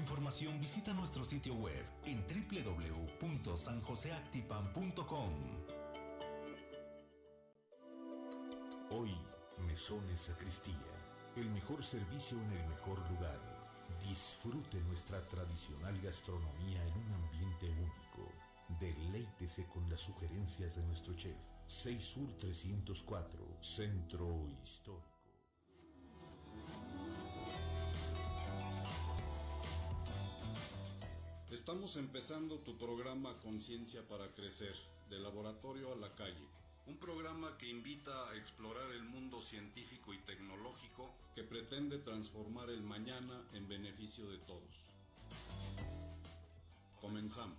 información, visita nuestro sitio web en www.sanjoseactipan.com. Hoy, Mesones Sacristía, el mejor servicio en el mejor lugar. Disfrute nuestra tradicional gastronomía en un ambiente único. Deleítese con las sugerencias de nuestro chef. 6 Sur 304, Centro Histórico. Estamos empezando tu programa Conciencia para Crecer, de Laboratorio a la Calle. Un programa que invita a explorar el mundo científico y tecnológico que pretende transformar el mañana en beneficio de todos. Comenzamos.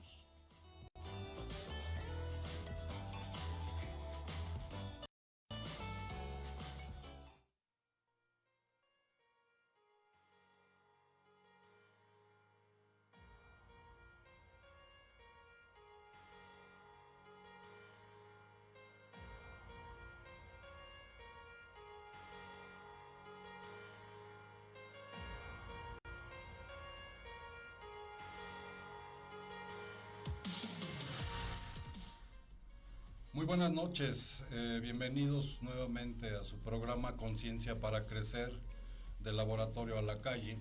Muy buenas noches, bienvenidos nuevamente a su programa Conciencia para Crecer, de Laboratorio a la Calle.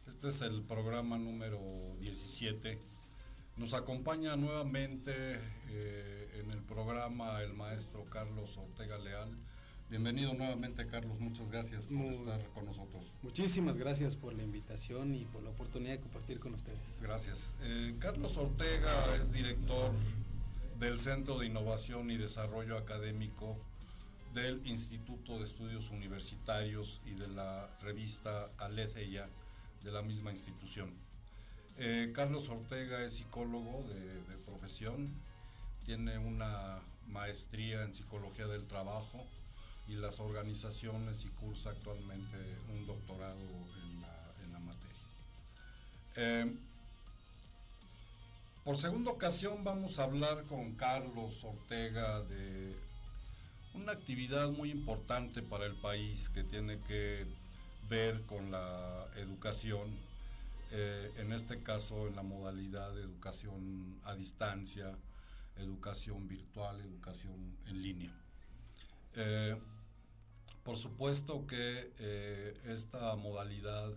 Este es el programa número 17. Nos acompaña nuevamente en el programa el maestro Carlos Ortega Leal. Bienvenido nuevamente, Carlos, muchas gracias por estar con nosotros. Muchísimas gracias por la invitación y por la oportunidad de compartir con ustedes. Gracias. Carlos Ortega es director del Centro de Innovación y Desarrollo Académico del Instituto de Estudios Universitarios y de la revista Aletheia de la misma institución. Carlos Ortega es psicólogo de profesión, tiene una maestría en Psicología del Trabajo y las organizaciones y cursa actualmente un doctorado en la materia. Por segunda ocasión vamos a hablar con Carlos Ortega de una actividad muy importante para el país que tiene que ver con la educación, en este caso en la modalidad de educación a distancia, educación virtual, educación en línea. Por supuesto que esta modalidad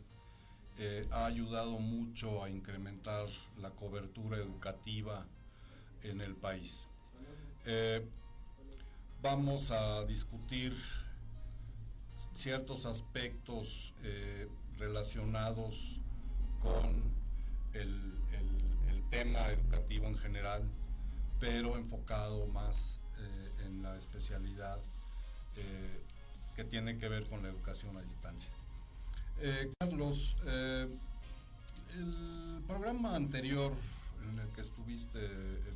ha ayudado mucho a incrementar la cobertura educativa en el país. Vamos a discutir ciertos aspectos relacionados con el tema educativo en general, pero enfocado más en la especialidad que tiene que ver con la educación a distancia. Carlos, el programa anterior en el que estuviste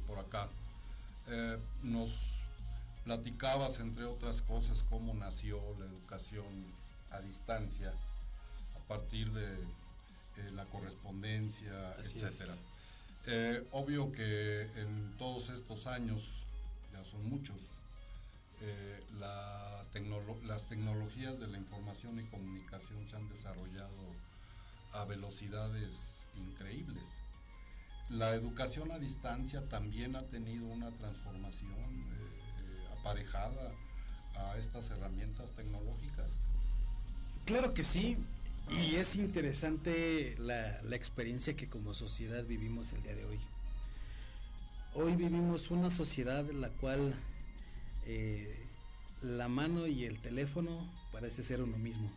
por acá, nos platicabas, entre otras cosas, cómo nació la educación a distancia a partir de la correspondencia, etcétera. Obvio que en todos estos años, ya son muchos, las tecnologías de la información y comunicación se han desarrollado a velocidades increíbles. La educación a distancia también ha tenido una transformación aparejada a estas herramientas tecnológicas. Claro que sí, y es interesante la experiencia que como sociedad vivimos el día de hoy. Hoy vivimos una sociedad en la cual la mano y el teléfono parece ser uno mismo.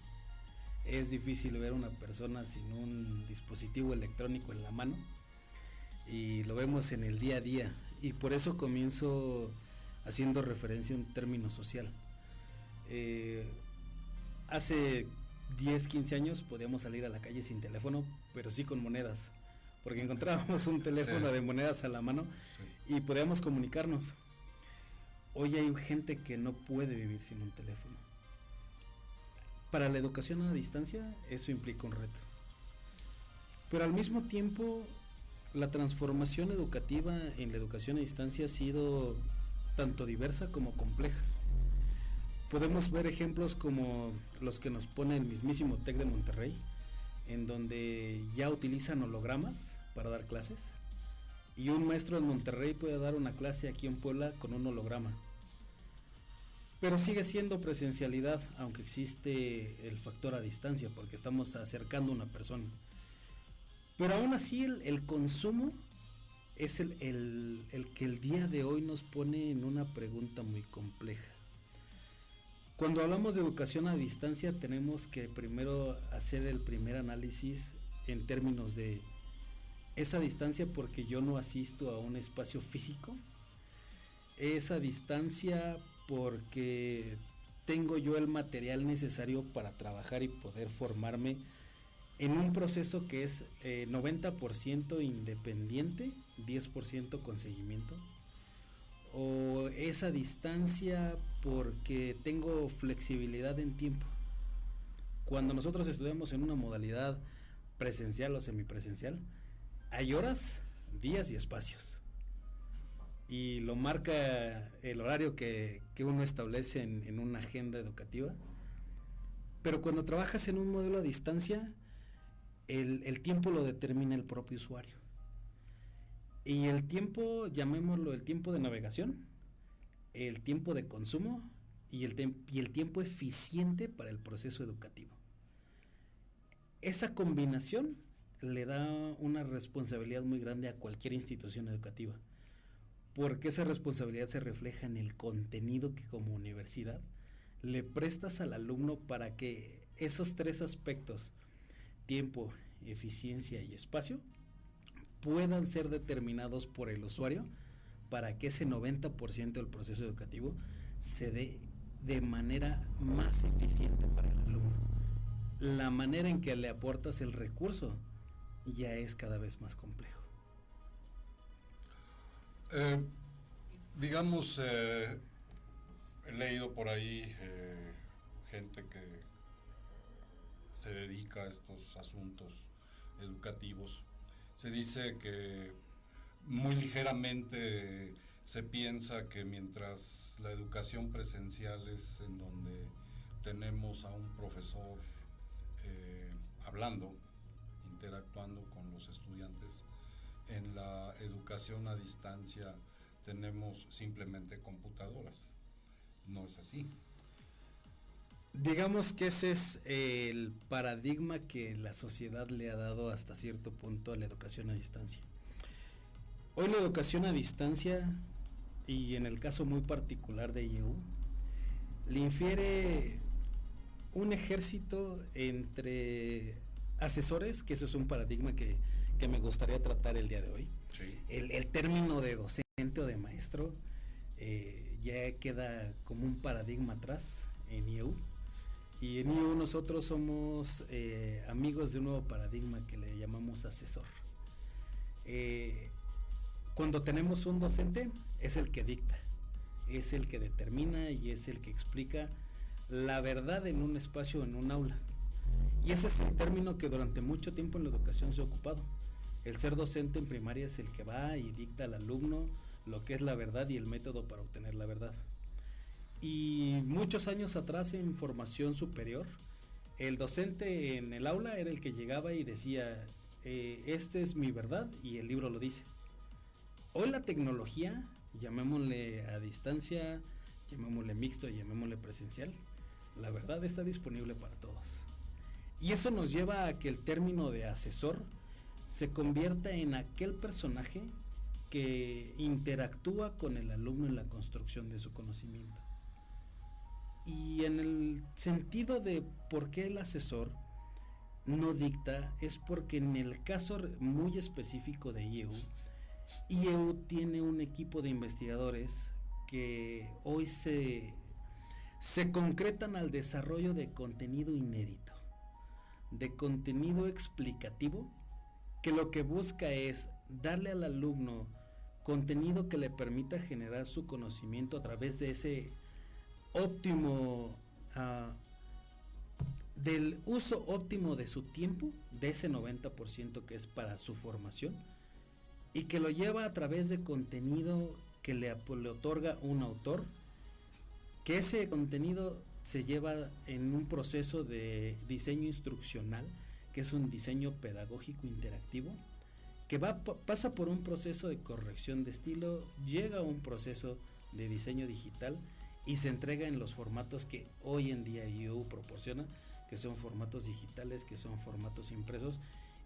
Es difícil ver a una persona sin un dispositivo electrónico en la mano, y lo vemos en el día a día, y por eso comienzo haciendo referencia a un término social. Hace 10, 15 años podíamos salir a la calle sin teléfono, pero sí con monedas, porque encontrábamos un teléfono de monedas a la mano y podíamos comunicarnos. Hoy hay gente que no puede vivir sin un teléfono. Para la educación a distancia eso implica un reto, pero al mismo tiempo la transformación educativa en la educación a distancia ha sido tanto diversa como compleja. Podemos ver ejemplos como los que nos pone el mismísimo TEC de Monterrey, en donde ya utilizan hologramas para dar clases, y un maestro en Monterrey puede dar una clase aquí en Puebla con un holograma. Pero sigue siendo presencialidad, aunque existe el factor a distancia, porque estamos acercando a una persona. Pero aún así el consumo es el que el día de hoy nos pone en una pregunta muy compleja. Cuando hablamos de educación a distancia, tenemos que primero hacer el primer análisis en términos de esa distancia, porque yo no asisto a un espacio físico, esa distancia porque tengo yo el material necesario para trabajar y poder formarme en un proceso que es 90% independiente, 10% con seguimiento, o esa distancia porque tengo flexibilidad en tiempo. Cuando nosotros estudiamos en una modalidad presencial o semipresencial, hay horas, días y espacios, y lo marca el horario que uno establece en una agenda educativa. Pero cuando trabajas en un modelo a distancia, el tiempo lo determina el propio usuario, y el tiempo, llamémoslo el tiempo de navegación, el tiempo de consumo y el tiempo eficiente para el proceso educativo. Esa combinación le da una responsabilidad muy grande a cualquier institución educativa, porque esa responsabilidad se refleja en el contenido que como universidad le prestas al alumno para que esos tres aspectos, tiempo, eficiencia y espacio, puedan ser determinados por el usuario para que ese 90% del proceso educativo se dé de manera más eficiente para el alumno. La manera en que le aportas el recurso ya es cada vez más complejo. He leído por ahí gente que se dedica a estos asuntos educativos. Se dice que muy ligeramente se piensa que mientras la educación presencial es en donde tenemos a un profesor hablando, interactuando con los estudiantes, en la educación a distancia tenemos simplemente computadoras. No es así. Digamos que ese es el paradigma que la sociedad le ha dado hasta cierto punto a la educación a distancia. Hoy la educación a distancia, y en el caso muy particular de IEU, le infiere un ejército entre asesores, que eso es un paradigma que me gustaría tratar el día de hoy. Sí. El término de docente o de maestro ya queda como un paradigma atrás en IEU. Y en IEU nosotros somos amigos de un nuevo paradigma que le llamamos asesor. Cuando tenemos un docente, es el que dicta, es el que determina y es el que explica la verdad en un espacio, en un aula. Y ese es el término que durante mucho tiempo en la educación se ha ocupado. El ser docente en primaria es el que va y dicta al alumno lo que es la verdad y el método para obtener la verdad. Y muchos años atrás, en formación superior, el docente en el aula era el que llegaba y decía, esta es mi verdad y el libro lo dice. Hoy la tecnología, llamémosle a distancia, llamémosle mixto, llamémosle presencial, la verdad está disponible para todos. Y eso nos lleva a que el término de asesor se convierta en aquel personaje que interactúa con el alumno en la construcción de su conocimiento. Y en el sentido de por qué el asesor no dicta, es porque en el caso muy específico de IEU tiene un equipo de investigadores que hoy se concretan al desarrollo de contenido inédito, de contenido explicativo, que lo que busca es darle al alumno contenido que le permita generar su conocimiento a través de ese óptimo, del uso óptimo de su tiempo, de ese 90% que es para su formación, y que lo lleva a través de contenido que le otorga un autor, que ese contenido se lleva en un proceso de diseño instruccional que es un diseño pedagógico interactivo, que pasa por un proceso de corrección de estilo, llega a un proceso de diseño digital y se entrega en los formatos que hoy en día IEU proporciona, que son formatos digitales, que son formatos impresos,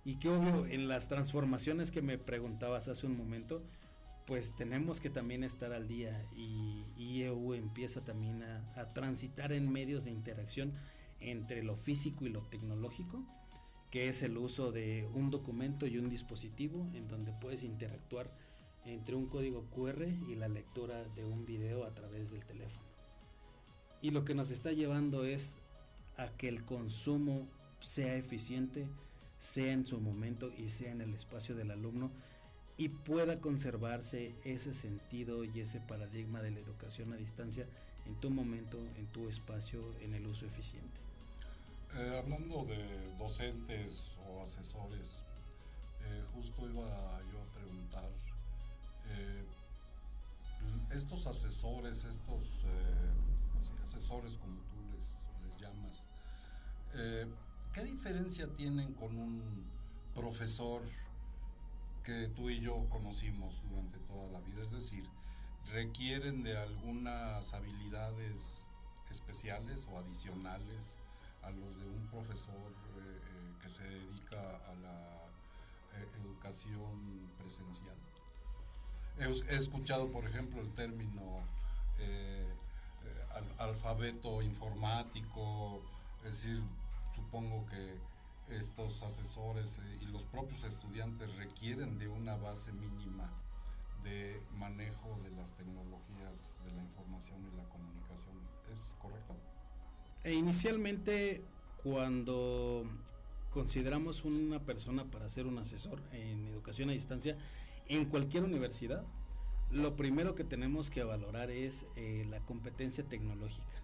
y que obvio en las transformaciones que me preguntabas hace un momento, pues tenemos que también estar al día, y IEU empieza también a transitar en medios de interacción entre lo físico y lo tecnológico, que es el uso de un documento y un dispositivo en donde puedes interactuar entre un código QR y la lectura de un video a través del teléfono. Y lo que nos está llevando es a que el consumo sea eficiente, sea en su momento y sea en el espacio del alumno, y pueda conservarse ese sentido y ese paradigma de la educación a distancia en tu momento, en tu espacio, en el uso eficiente. Hablando de docentes o asesores, justo iba yo a preguntar, estos asesores, asesores como tú les llamas, ¿qué diferencia tienen con un profesor que tú y yo conocimos durante toda la vida? Es decir, ¿requieren de algunas habilidades especiales o adicionales a los de un profesor que se dedica a la educación presencial? He escuchado, por ejemplo, el término alfabeto informático, es decir, supongo que estos asesores y los propios estudiantes requieren de una base mínima de manejo de las tecnologías de la información y la comunicación. ¿Es correcto? Inicialmente, cuando consideramos una persona para ser un asesor en educación a distancia en cualquier universidad, lo primero que tenemos que valorar es la competencia tecnológica,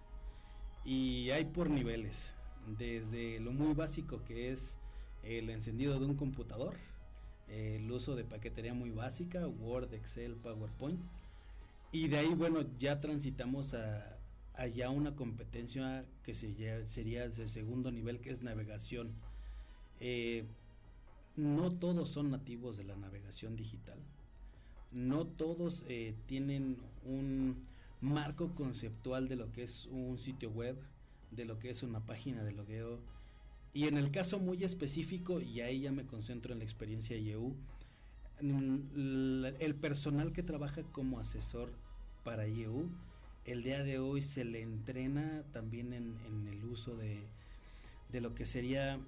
y hay por niveles, desde lo muy básico, que es el encendido de un computador, el uso de paquetería muy básica, Word, Excel, PowerPoint, y de ahí, bueno, ya transitamos a ya una competencia que sería de segundo nivel, que es navegación. No todos son nativos de la navegación digital, no todos tienen un marco conceptual de lo que es un sitio web, de lo que es una página de logueo, y en el caso muy específico, y ahí ya me concentro en la experiencia IEU, el personal que trabaja como asesor para IEU, el día de hoy se le entrena también en el uso de lo que sería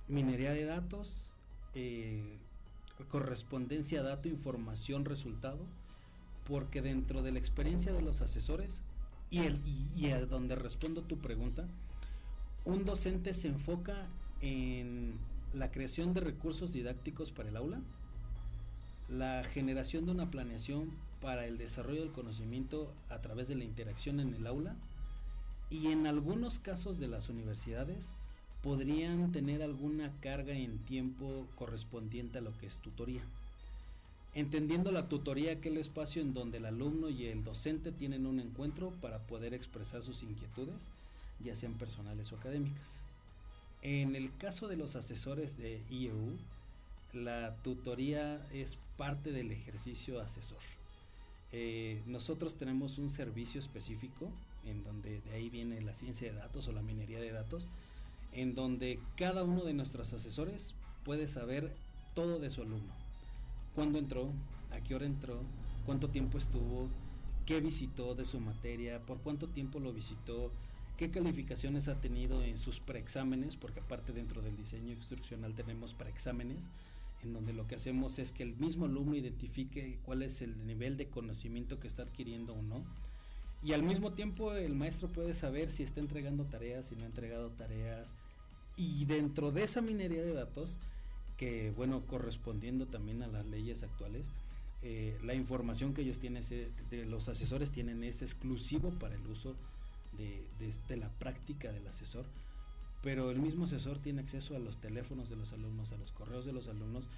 minería de datos, correspondencia dato, información, resultado, porque dentro de la experiencia de los asesores y a donde respondo tu pregunta, un docente se enfoca en la creación de recursos didácticos para el aula, la generación de una planeación para el desarrollo del conocimiento a través de la interacción en el aula, y en algunos casos de las universidades podrían tener alguna carga en tiempo correspondiente a lo que es tutoría, entendiendo la tutoría aquel espacio en donde el alumno y el docente tienen un encuentro para poder expresar sus inquietudes, ya sean personales o académicas. En el caso de los asesores de IEU, la tutoría es parte del ejercicio asesor. Nosotros tenemos un servicio específico, en donde de ahí viene la ciencia de datos o la minería de datos, en donde cada uno de nuestros asesores puede saber todo de su alumno: cuándo entró, a qué hora entró, cuánto tiempo estuvo, qué visitó de su materia, por cuánto tiempo lo visitó, qué calificaciones ha tenido en sus preexámenes, porque aparte dentro del diseño instruccional tenemos preexámenes, en donde lo que hacemos es que el mismo alumno identifique cuál es el nivel de conocimiento que está adquiriendo o no, y al mismo tiempo el maestro puede saber si está entregando tareas, si no ha entregado tareas, y dentro de esa minería de datos, que bueno, correspondiendo también a las leyes actuales, la información que ellos tienen, de los asesores tienen, es exclusivo para el uso de la práctica del asesor, pero el mismo asesor tiene acceso a los teléfonos de los alumnos, a los correos de los alumnos,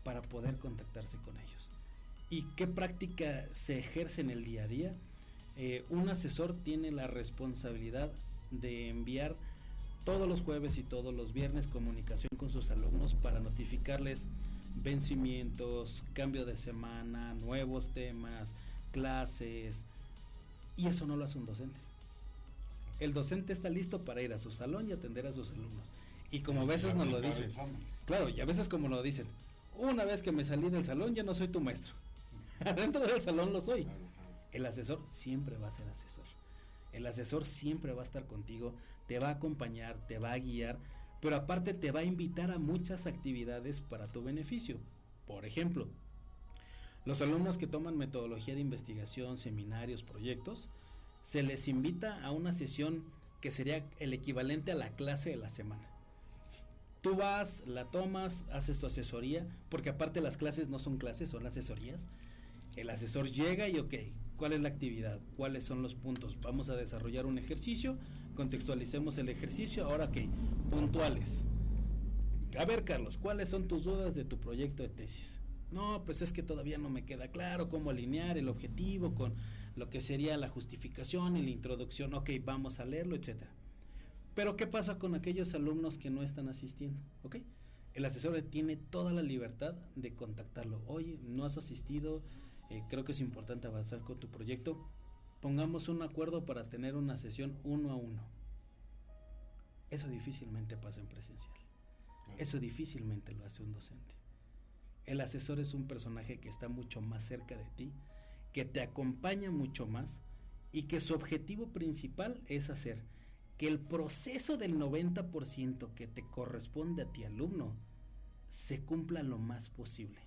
para poder contactarse con ellos. ¿Y qué práctica se ejerce en el día a día? Un asesor tiene la responsabilidad de enviar todos los jueves y todos los viernes comunicación con sus alumnos para notificarles vencimientos, cambio de semana, nuevos temas, clases, y eso no lo hace un docente. El docente está listo para ir a su salón y atender a sus alumnos. Y como a veces nos lo dicen, claro, y a veces como lo dicen, una vez que me salí del salón ya no soy tu maestro. Adentro del salón lo soy. El asesor siempre va a ser asesor. El asesor siempre va a estar contigo, te va a acompañar, te va a guiar, pero aparte te va a invitar a muchas actividades para tu beneficio. Por ejemplo, los alumnos que toman metodología de investigación, seminarios, proyectos, se les invita a una sesión que sería el equivalente a la clase de la semana. Tú vas, la tomas, haces tu asesoría, porque aparte las clases no son clases, son asesorías. El asesor llega y ok, ¿cuál es la actividad? ¿Cuáles son los puntos? Vamos a desarrollar un ejercicio, contextualicemos el ejercicio, ahora ok, puntuales. A ver, Carlos, ¿cuáles son tus dudas de tu proyecto de tesis? No, pues es que todavía no me queda claro cómo alinear el objetivo con lo que sería la justificación y la introducción. Ok, vamos a leerlo, etcétera. Pero ¿qué pasa con aquellos alumnos que no están asistiendo? ¿Ok? El asesor tiene toda la libertad de contactarlo. Oye, no has asistido, creo que es importante avanzar con tu proyecto. Pongamos un acuerdo para tener una sesión 1 a 1. Eso difícilmente pasa en presencial. Eso difícilmente lo hace un docente. El asesor es un personaje que está mucho más cerca de ti, que te acompaña mucho más y que su objetivo principal es hacer que el proceso del 90% que te corresponde a ti, alumno, se cumpla lo más posible.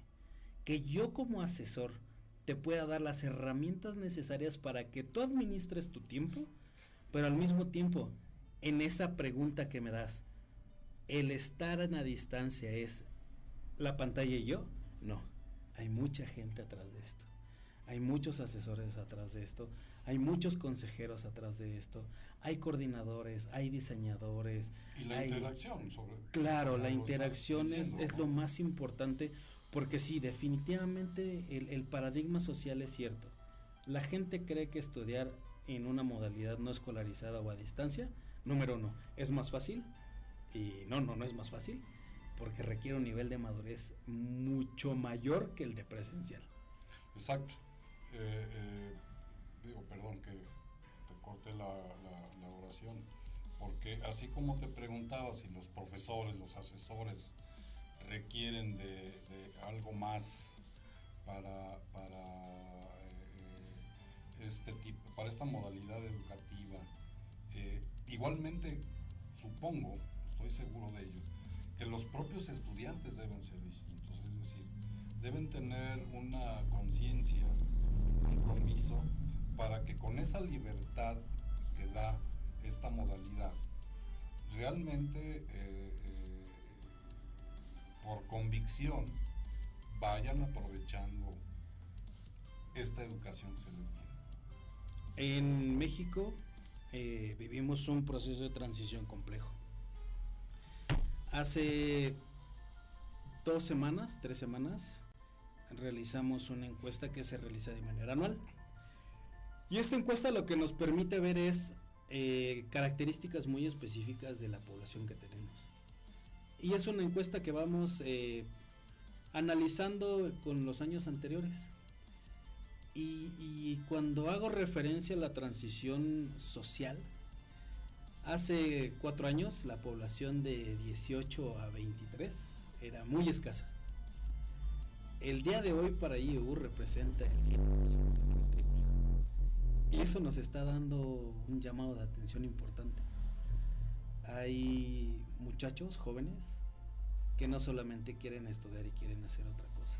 Que yo como asesor te pueda dar las herramientas necesarias para que tú administres tu tiempo, pero al mismo tiempo, en esa pregunta que me das, ¿el estar a la distancia es la pantalla y yo? No, hay mucha gente atrás de esto. Hay muchos asesores atrás de esto, hay muchos consejeros atrás de esto, hay coordinadores, hay diseñadores. Y la interacción sobre... Claro, la interacción es lo más importante, porque sí, definitivamente el paradigma social es cierto. La gente cree que estudiar en una modalidad no escolarizada o a distancia, número uno, es más fácil, y no es más fácil, porque requiere un nivel de madurez mucho mayor que el de presencial. Exacto. Perdón que te corte la oración, porque así como te preguntaba si los profesores, los asesores requieren de algo más para este tipo, para esta modalidad educativa, igualmente supongo, estoy seguro de ello, que los propios estudiantes deben ser distintos, es decir, deben tener una conciencia, un compromiso, para que con esa libertad que da esta modalidad, realmente por convicción vayan aprovechando esta educación que se les viene. En México vivimos un proceso de transición complejo. Hace 3 semanas, realizamos una encuesta que se realiza de manera anual. Y esta encuesta lo que nos permite ver es características muy específicas de la población que tenemos. Y es una encuesta que vamos analizando con los años anteriores. Y cuando hago referencia a la transición social, hace 4 años la población de 18 a 23 era muy escasa. El día de hoy para IEU representa el 100% de la matrícula. Y eso nos está dando un llamado de atención importante. Hay muchachos jóvenes que no solamente quieren estudiar y quieren hacer otra cosa.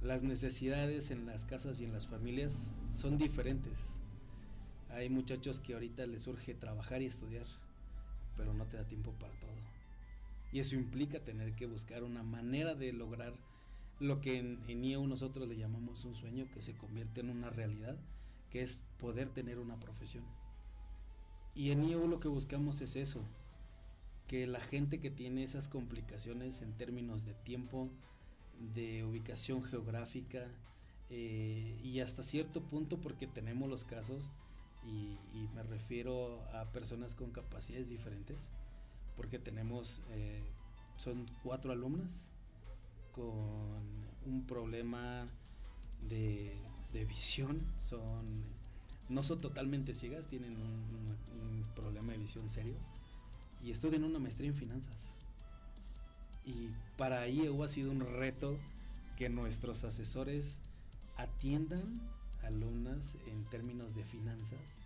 Las necesidades en las casas y en las familias son diferentes. Hay muchachos que ahorita les urge trabajar y estudiar, pero no te da tiempo para todo. Y eso implica tener que buscar una manera de lograr lo que en IEU nosotros le llamamos un sueño que se convierte en una realidad, que es poder tener una profesión. Y en IEU lo que buscamos es eso, que la gente que tiene esas complicaciones en términos de tiempo, de ubicación geográfica, y hasta cierto punto, porque tenemos los casos y me refiero a personas con capacidades diferentes, porque tenemos, son 4 alumnas con un problema de visión, no son totalmente ciegas, tienen un problema de visión serio y estudian una maestría en finanzas. Y para IEU ha sido un reto que nuestros asesores atiendan alumnas en términos de finanzas,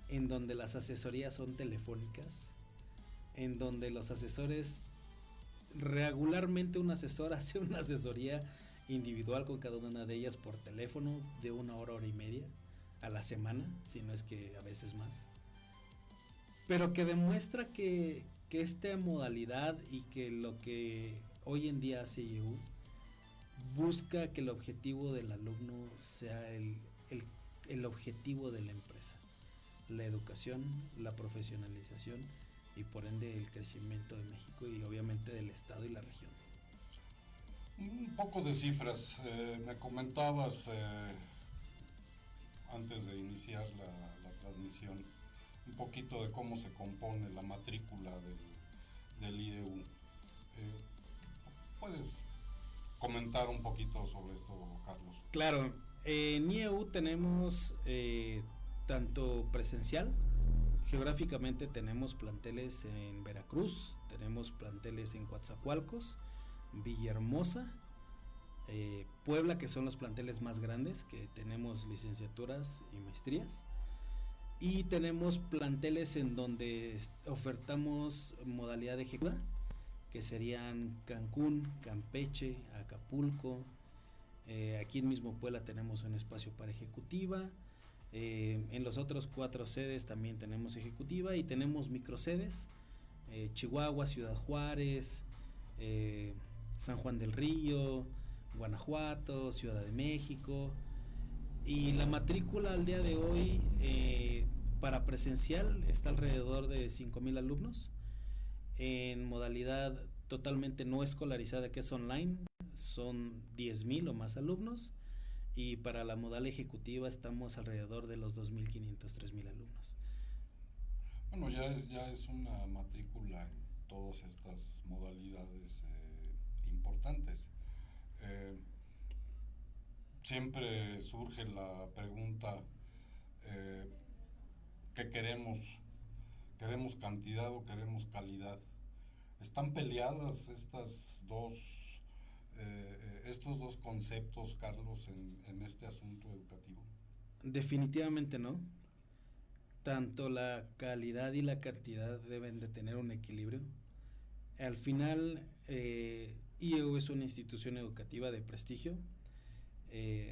en donde las asesorías son telefónicas, en donde los asesores, regularmente un asesor hace una asesoría individual con cada una de ellas por teléfono de 1 hora, 1 hora y media a la semana, si no es que a veces más, pero que demuestra que esta modalidad y que lo que hoy en día hace IEU busca que el objetivo del alumno sea el objetivo de la empresa, la educación, la profesionalización y por ende el crecimiento de México y obviamente del estado y la región. Un poco de cifras, me comentabas antes de iniciar la transmisión un poquito de cómo se compone la matrícula del IEU. ¿Puedes comentar un poquito sobre esto, Carlos? Claro, en IEU tenemos tanto presencial, geográficamente tenemos planteles en Veracruz, tenemos planteles en Coatzacoalcos, Villahermosa, Puebla, que son los planteles más grandes, que tenemos licenciaturas y maestrías, y tenemos planteles en donde ofertamos modalidad ejecutiva, que serían Cancún, Campeche, Acapulco. Aquí en mismo Puebla tenemos un espacio para ejecutiva. En los otros 4 sedes también tenemos ejecutiva y tenemos microsedes, Chihuahua, Ciudad Juárez, San Juan del Río, Guanajuato, Ciudad de México. Y la matrícula al día de hoy para presencial está alrededor de 5,000 alumnos. En modalidad totalmente no escolarizada, que es online, son 10,000 o más alumnos. Y para la modal ejecutiva estamos alrededor de los 2,500, 3,000 alumnos. Bueno, ya es una matrícula en todas estas modalidades importantes. Siempre surge la pregunta, ¿qué queremos? ¿Queremos cantidad o queremos calidad? ¿Están peleadas estos dos conceptos, Carlos, en este asunto educativo? Definitivamente no. Tanto la calidad y la cantidad deben de tener un equilibrio. Al final, IEU es una institución educativa de prestigio,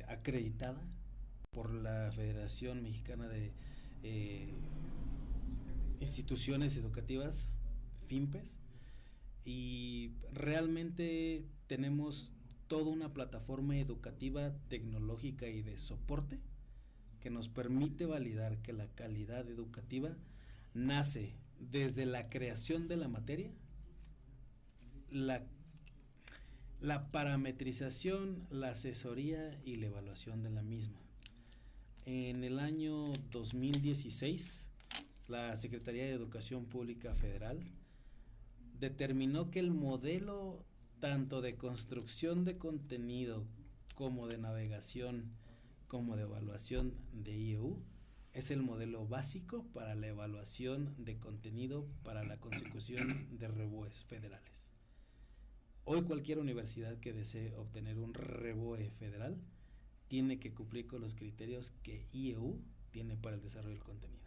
acreditada por la Federación Mexicana de Instituciones Educativas, FIMPES, y realmente tenemos toda una plataforma educativa, tecnológica y de soporte que nos permite validar que la calidad educativa nace desde la creación de la materia, la parametrización, la asesoría y la evaluación de la misma. En el año 2016, la Secretaría de Educación Pública Federal determinó que el modelo tanto de construcción de contenido como de navegación como de evaluación de IEU es el modelo básico para la evaluación de contenido para la consecución de REBOEs federales. Hoy cualquier universidad que desee obtener un REBOE federal tiene que cumplir con los criterios que IEU tiene para el desarrollo del contenido.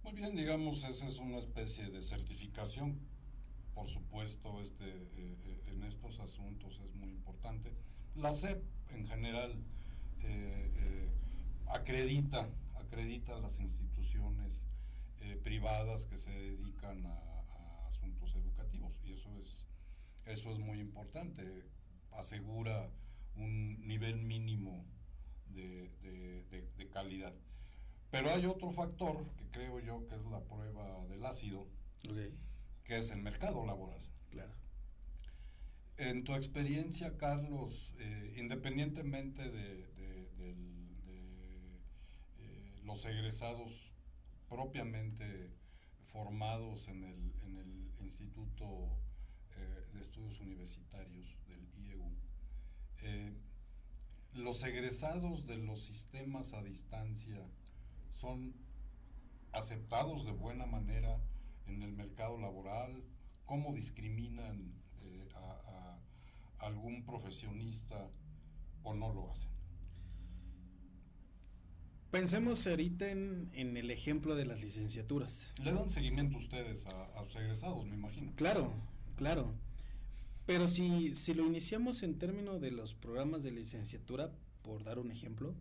Muy bien, digamos, esa es una especie de certificación. Por supuesto, en estos asuntos es muy importante. La SEP en general acredita las instituciones privadas que se dedican a asuntos educativos, y eso es muy importante. Asegura un nivel mínimo de calidad. Pero hay otro factor que creo yo que es la prueba del ácido, Okay. Que es el mercado laboral. Claro. En tu experiencia, Carlos, independientemente de los egresados propiamente formados en el Instituto de Estudios Universitarios del IEU, los egresados de los sistemas a distancia son aceptados de buena manera en el mercado laboral. ¿Cómo discriminan a algún profesionista o no lo hacen? Pensemos ahorita en el ejemplo de las licenciaturas. ¿Le dan seguimiento ustedes a sus egresados, me imagino? Claro, claro. Pero si lo iniciamos en términos de los programas de licenciatura, por dar un ejemplo,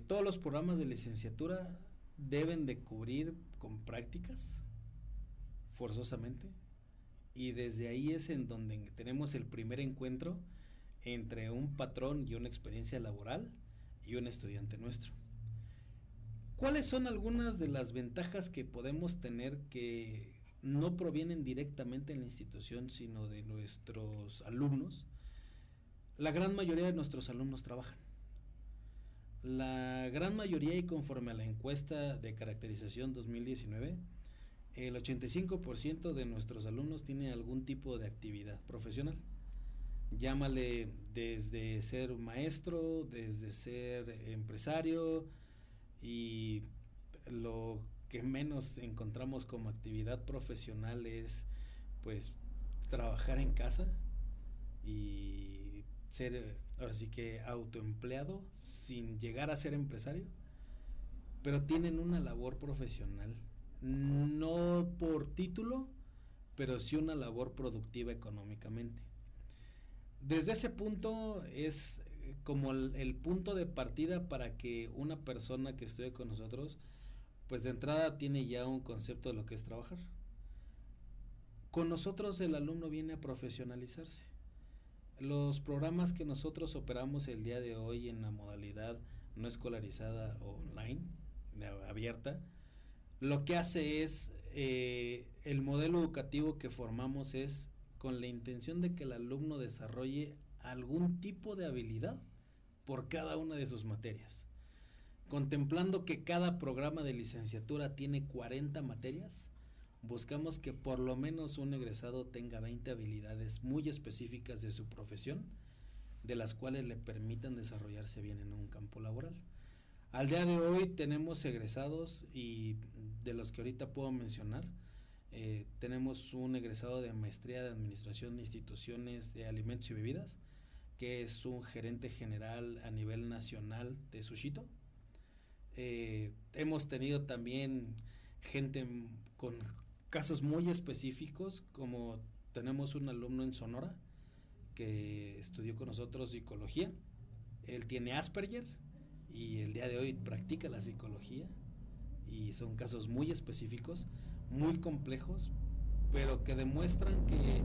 todos los programas de licenciatura deben de cubrir con prácticas, forzosamente, y desde ahí es en donde tenemos el primer encuentro entre un patrón y una experiencia laboral y un estudiante nuestro. ¿Cuáles son algunas de las ventajas que podemos tener que no provienen directamente de la institución, sino de nuestros alumnos? La gran mayoría de nuestros alumnos trabajan. La gran mayoría, y conforme a la encuesta de caracterización 2019, el 85% de nuestros alumnos tiene algún tipo de actividad profesional. Llámale desde ser maestro, desde ser empresario, y lo que menos encontramos como actividad profesional es pues trabajar en casa y ser ahora sí que autoempleado sin llegar a ser empresario, pero tienen una labor profesional, no por título, pero sí una labor productiva económicamente. Desde ese punto es como el punto de partida para que una persona que estudie con nosotros, pues de entrada tiene ya un concepto de lo que es trabajar. Con nosotros el alumno viene a profesionalizarse. Los programas que nosotros operamos el día de hoy en la modalidad no escolarizada o online, abierta, lo que hace es, el modelo educativo que formamos es con la intención de que el alumno desarrolle algún tipo de habilidad por cada una de sus materias. Contemplando que cada programa de licenciatura tiene 40 materias, buscamos que por lo menos un egresado tenga 20 habilidades muy específicas de su profesión, de las cuales le permitan desarrollarse bien en un campo laboral. Al día de hoy tenemos egresados, y de los que ahorita puedo mencionar, tenemos un egresado de maestría de administración de instituciones de alimentos y bebidas, que es un gerente general a nivel nacional de Sushito. Hemos tenido también gente con casos muy específicos, como tenemos un alumno en Sonora que estudió con nosotros psicología. Él tiene Asperger y el día de hoy practica la psicología, y son casos muy específicos, muy complejos, pero que demuestran que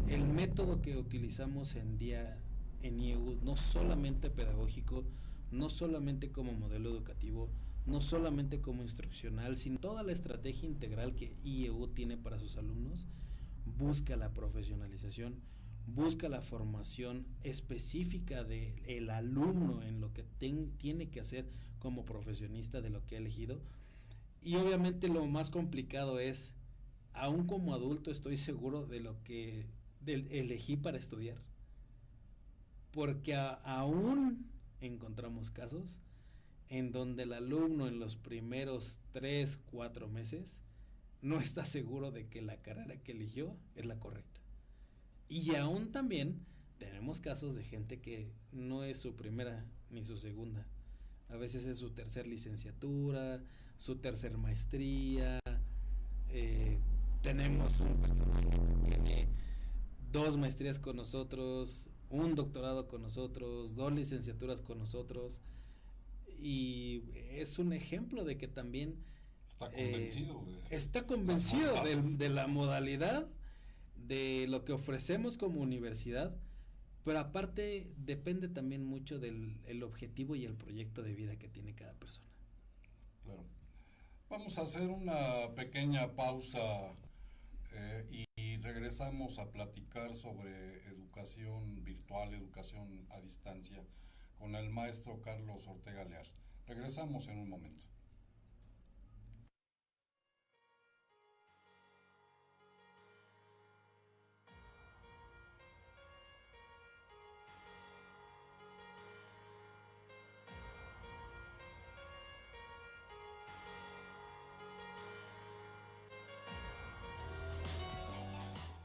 el método que utilizamos en IEU, no solamente pedagógico, no solamente como modelo educativo, no solamente como instruccional, sino toda la estrategia integral que IEU tiene para sus alumnos, busca la profesionalización, busca la formación específica del alumno en lo que tiene que hacer como profesionista de lo que ha elegido. Y obviamente lo más complicado es, aún como adulto estoy seguro de lo que elegí para estudiar, porque aún encontramos casos en donde el alumno en los primeros 3-4 meses no está seguro de que la carrera que eligió es la correcta. Y aún también tenemos casos de gente que no es su primera ni su segunda, a veces es su tercer licenciatura, su tercer maestría. Tenemos un personaje que tiene 2 maestrías con nosotros, un doctorado con nosotros, 2 licenciaturas con nosotros, y es un ejemplo de que también está convencido de la modalidad, de lo que ofrecemos como universidad, pero aparte depende también mucho del objetivo y el proyecto de vida que tiene cada persona. Claro. Vamos a hacer una pequeña pausa y regresamos a platicar sobre educación virtual, educación a distancia, con el maestro Carlos Ortega Leal. Regresamos en un momento.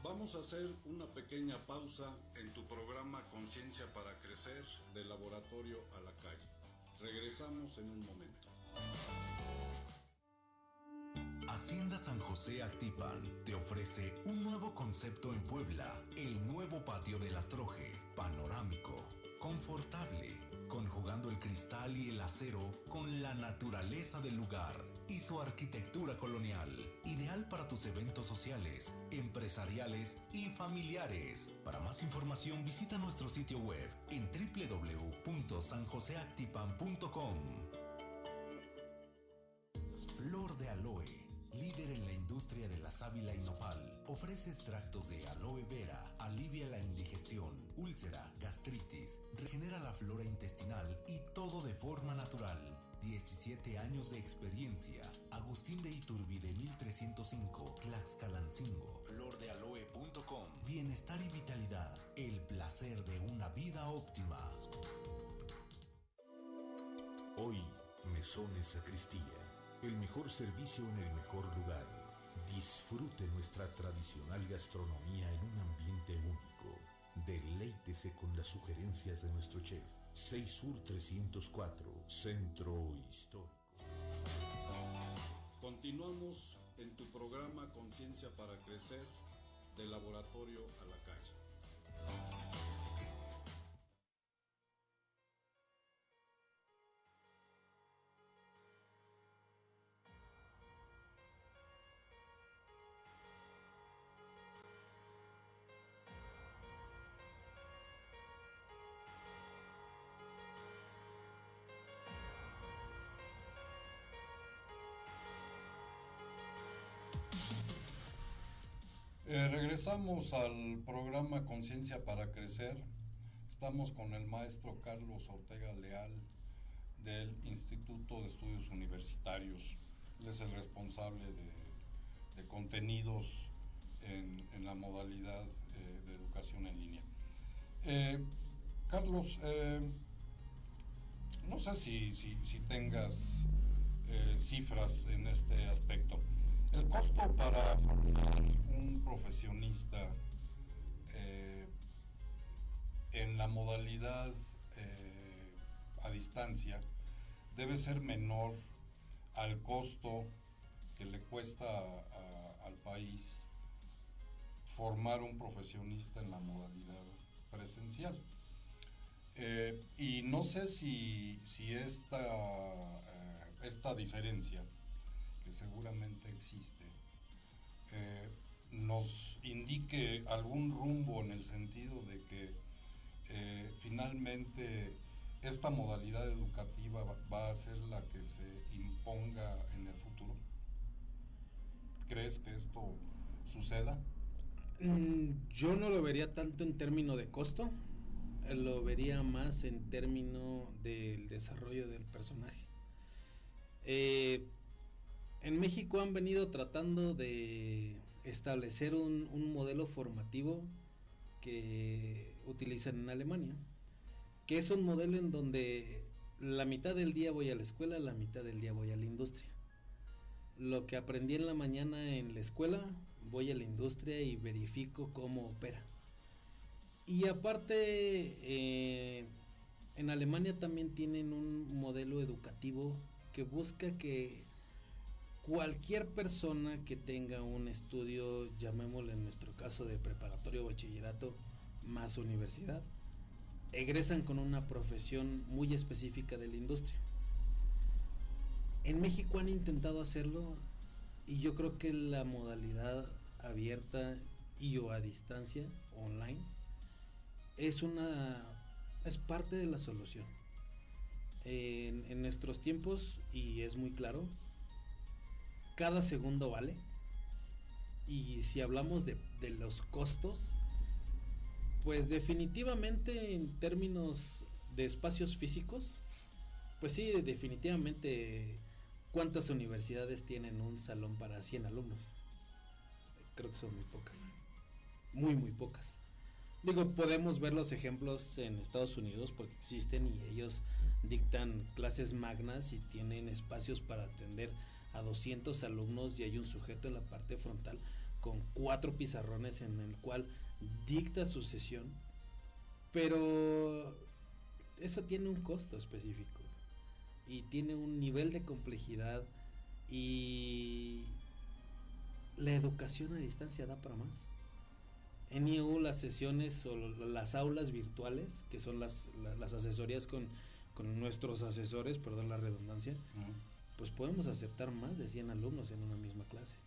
Vamos a hacer una pequeña pausa en tu programa Conciencia para Crecer del Laboratorio a la Calle. Regresamos en un momento. Hacienda San José Actipan te ofrece un nuevo concepto en Puebla, el nuevo patio de la Troje, panorámico, confortable, conjugando el cristal y el acero con la naturaleza del lugar y su arquitectura colonial, ideal para tus eventos sociales, empresariales y familiares. Para más información visita nuestro sitio web en www.sanjoseactipan.com. Flor de Aloe, líder en la industria de la sábila y nopal, ofrece extractos de aloe vera, alivia la indigestión, úlcera, gastritis, regenera la flora intestinal y todo de forma natural. 17 años de experiencia. Agustín de Iturbide 1305, Tlaxcalancingo. Flordealoe.com. Bienestar y vitalidad, el placer de una vida óptima. Hoy, Mesones Sacristía, el mejor servicio en el mejor lugar. Disfrute nuestra tradicional gastronomía en un ambiente único. Deleítese con las sugerencias de nuestro chef. 6 Sur 304, Centro Histórico. Continuamos en tu programa Conciencia para Crecer del Laboratorio a la Calle. Regresamos al programa Conciencia para Crecer. Estamos con el maestro Carlos Ortega Leal del Instituto de Estudios Universitarios. Él es el responsable de contenidos en la modalidad de educación en línea. Carlos, no sé si tengas cifras en este aspecto. El costo para formar un profesionista en la modalidad a distancia debe ser menor al costo que le cuesta al país formar un profesionista en la modalidad presencial. Y no sé si esta diferencia, que seguramente existe, nos indique algún rumbo en el sentido de que finalmente esta modalidad educativa va a ser la que se imponga en el futuro. ¿Crees que esto suceda? Yo no lo vería tanto en términos de costo, lo vería más en términos del desarrollo del personaje. En México han venido tratando de establecer un modelo formativo que utilizan en Alemania, que es un modelo en donde la mitad del día voy a la escuela, la mitad del día voy a la industria. Lo que aprendí en la mañana en la escuela, voy a la industria y verifico cómo opera. Y aparte, en Alemania también tienen un modelo educativo que busca que cualquier persona que tenga un estudio, llamémosle en nuestro caso de preparatorio o bachillerato más universidad, egresan con una profesión muy específica de la industria. En México han intentado hacerlo y yo creo que la modalidad abierta y o a distancia, online, es parte de la solución. En nuestros tiempos, y es muy claro, cada segundo vale, y si hablamos de los costos, pues definitivamente en términos de espacios físicos Pues sí, definitivamente. ¿Cuántas universidades tienen un salón para 100 alumnos? Creo que son muy pocas. Muy, muy pocas. Digo, podemos ver los ejemplos en Estados Unidos porque existen y ellos dictan clases magnas y tienen espacios para atender a 200 alumnos y hay un sujeto en la parte frontal con 4 pizarrones en el cual dicta su sesión, pero eso tiene un costo específico y tiene un nivel de complejidad y la educación a distancia da para más. En IEU las sesiones o las aulas virtuales, que son las asesorías con nuestros asesores, perdón la redundancia, pues podemos aceptar más de 100 alumnos en una misma clase.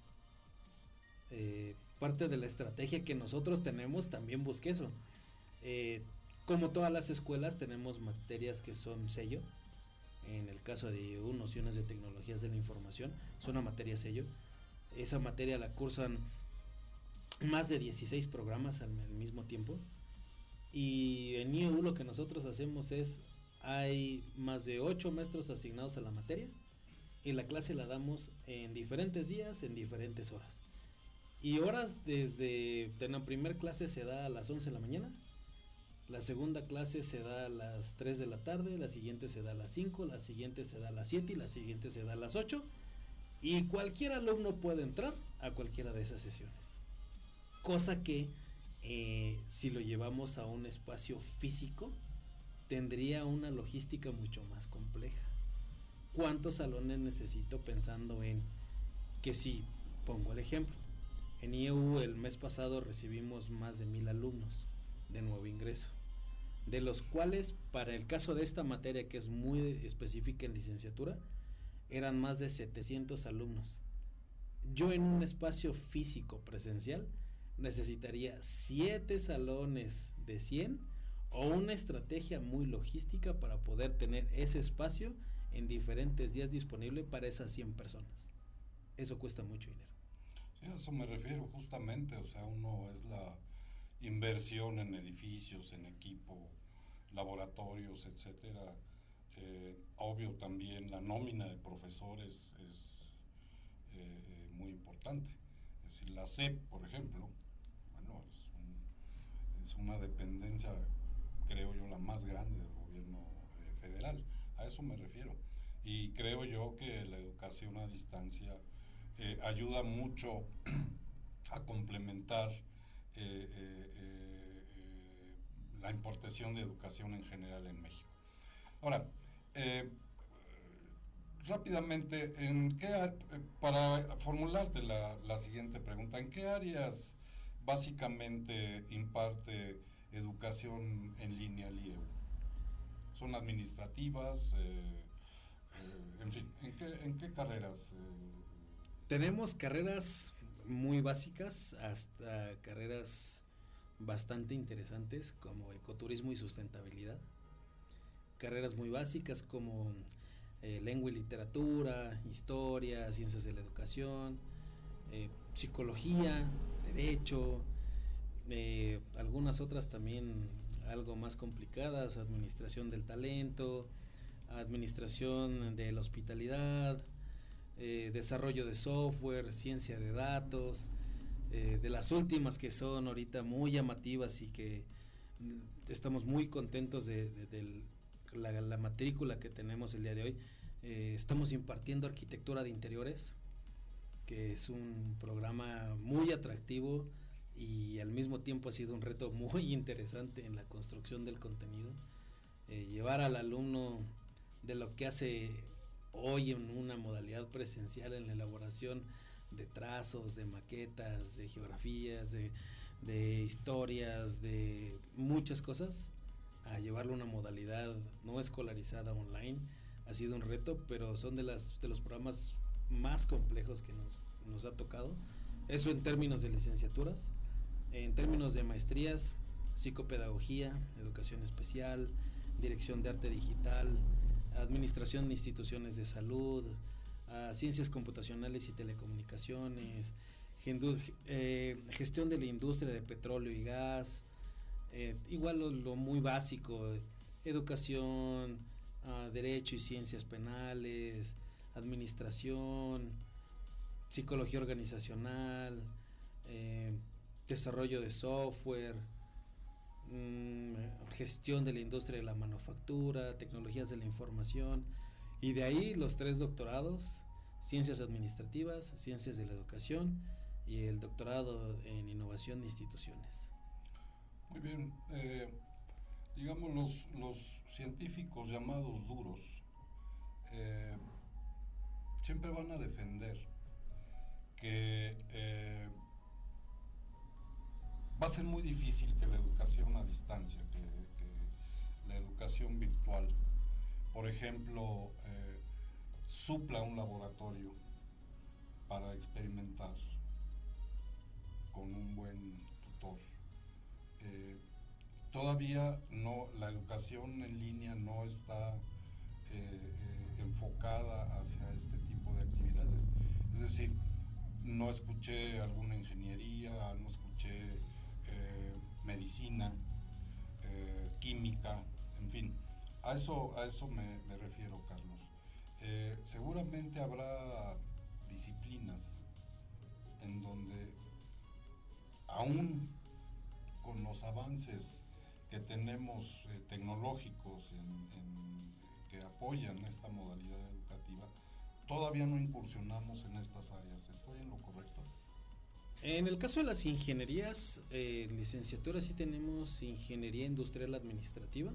Parte de la estrategia que nosotros tenemos también busca eso. Como todas las escuelas tenemos materias que son sello. En el caso de IEU, nociones de tecnologías de la información, es una materia sello. Esa materia la cursan más de 16 programas al mismo tiempo. Y en IEU lo que nosotros hacemos es, hay más de 8 maestros asignados a la materia y la clase la damos en diferentes días, en diferentes horas. Y horas desde la primera clase se da a las 11 de la mañana, la segunda clase se da a las 3 de la tarde, la siguiente se da a las 5, la siguiente se da a las 7 y la siguiente se da a las 8. Y cualquier alumno puede entrar a cualquiera de esas sesiones. Cosa que si lo llevamos a un espacio físico, tendría una logística mucho más compleja. ¿Cuántos salones necesito pensando en que si, pongo el ejemplo, en IEU el mes pasado recibimos más de 1000 alumnos de nuevo ingreso, de los cuales para el caso de esta materia que es muy específica en licenciatura, eran más de 700 alumnos. Yo en un espacio físico presencial necesitaría 7 salones de 100 o una estrategia muy logística para poder tener ese espacio en diferentes días disponible para esas 100 personas. Eso cuesta mucho dinero. Sí, a eso me refiero justamente, o sea, uno es la inversión en edificios, en equipo, laboratorios, etcétera. Obvio también la nómina de profesores es muy importante. Es decir, la SEP, por ejemplo, bueno, es una dependencia, creo yo, la más grande del gobierno federal. A eso me refiero. Y creo yo que la educación a distancia ayuda mucho a complementar la importación de educación en general en México. Ahora, rápidamente, para formularte la siguiente pregunta, ¿en qué áreas básicamente imparte educación en línea el IEU? ¿Son administrativas? En fin, ¿en qué carreras? Tenemos carreras muy básicas hasta carreras bastante interesantes como ecoturismo y sustentabilidad. Carreras muy básicas como lengua y literatura, historia, ciencias de la educación, psicología, derecho, algunas otras también algo más complicadas, administración del talento, administración de la hospitalidad, desarrollo de software, ciencia de datos, de las últimas que son ahorita muy llamativas y que estamos muy contentos de la matrícula que tenemos el día de hoy. Estamos impartiendo arquitectura de interiores, que es un programa muy atractivo y al mismo tiempo ha sido un reto muy interesante en la construcción del contenido. Llevar al alumno de lo que hace hoy en una modalidad presencial en la elaboración de trazos, de maquetas, de geografías, de historias, de muchas cosas, a llevarlo a una modalidad no escolarizada online ha sido un reto, pero son de los programas más complejos que nos ha tocado. Eso en términos de licenciaturas. En términos de maestrías, psicopedagogía, educación especial, dirección de arte digital, administración de instituciones de salud, ciencias computacionales y telecomunicaciones, gestión de la industria de petróleo y gas, igual lo muy básico, educación, derecho y ciencias penales, administración, psicología organizacional, desarrollo de software, gestión de la industria de la manufactura, tecnologías de la información, y de ahí los 3 doctorados: ciencias administrativas, ciencias de la educación y el doctorado en innovación de instituciones. Muy bien, digamos los científicos llamados duros siempre van a defender que va a ser muy difícil que la educación a distancia, que la educación virtual, por ejemplo, supla un laboratorio para experimentar con un buen tutor. Todavía no, la educación en línea no está enfocada hacia este tipo de actividades. Es decir, no escuché alguna ingeniería, no escuché medicina, química, en fin. A eso me refiero, Carlos. Seguramente habrá disciplinas en donde, aún con los avances que tenemos tecnológicos que apoyan esta modalidad educativa, todavía no incursionamos en estas áreas. ¿Estoy en lo correcto? En el caso de las ingenierías, licenciatura, sí tenemos ingeniería industrial administrativa.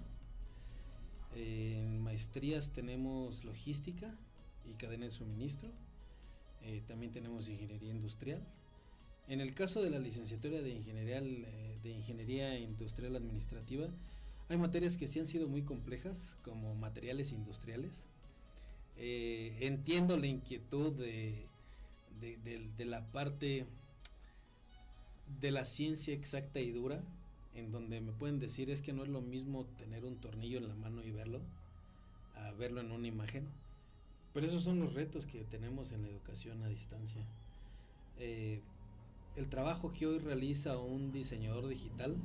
En maestrías tenemos logística y cadena de suministro. También tenemos ingeniería industrial. En el caso de la licenciatura de ingeniería industrial administrativa, hay materias que sí han sido muy complejas, como materiales industriales. Entiendo la inquietud de la parte de la ciencia exacta y dura, en donde me pueden decir es que no es lo mismo tener un tornillo en la mano y verlo, a verlo en una imagen. Pero esos son los retos que tenemos en la educación a distancia. El trabajo que hoy realiza un diseñador digital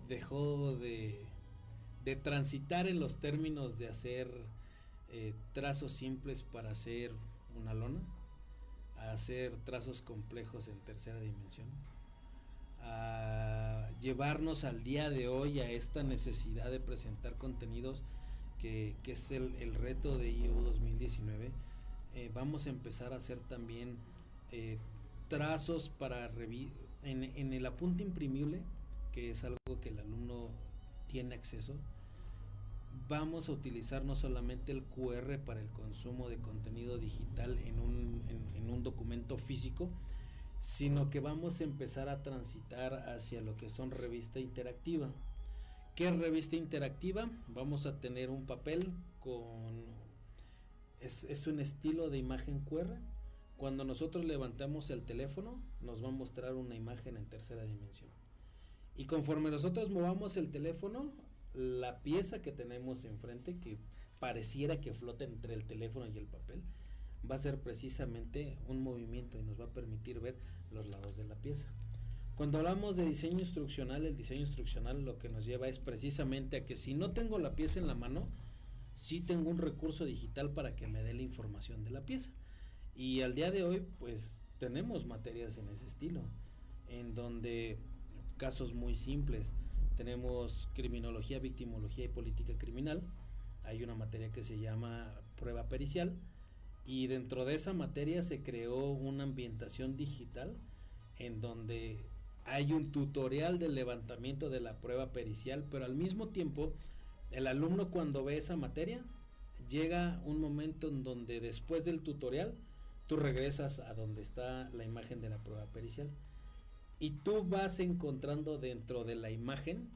dejó de transitar en los términos de hacer trazos simples para hacer una lona, a hacer trazos complejos en tercera dimensión, a llevarnos al día de hoy a esta necesidad de presentar contenidos que es el reto de IEU 2019. Vamos a empezar a hacer también trazos para en el apunte imprimible, que es algo que el alumno tiene acceso. Vamos a utilizar no solamente el QR para el consumo de contenido digital en un documento físico, sino que vamos a empezar a transitar hacia lo que son revista interactiva. ¿Qué es revista interactiva? Vamos a tener un papel es un estilo de imagen QR. Cuando nosotros levantamos el teléfono, nos va a mostrar una imagen en tercera dimensión. Y conforme nosotros movamos el teléfono, la pieza que tenemos enfrente, que pareciera que flota entre el teléfono y el papel, va a ser precisamente un movimiento y nos va a permitir ver los lados de la pieza. Cuando hablamos de diseño instruccional, el diseño instruccional lo que nos lleva es precisamente a que si no tengo la pieza en la mano, sí tengo un recurso digital para que me dé la información de la pieza. Y al día de hoy, pues tenemos materias en ese estilo, en donde casos muy simples, tenemos criminología, victimología y política criminal. Hay una materia que se llama prueba pericial, y dentro de esa materia se creó una ambientación digital en donde hay un tutorial del levantamiento de la prueba pericial, pero al mismo tiempo el alumno, cuando ve esa materia, llega un momento en donde después del tutorial tú regresas a donde está la imagen de la prueba pericial y tú vas encontrando dentro de la imagen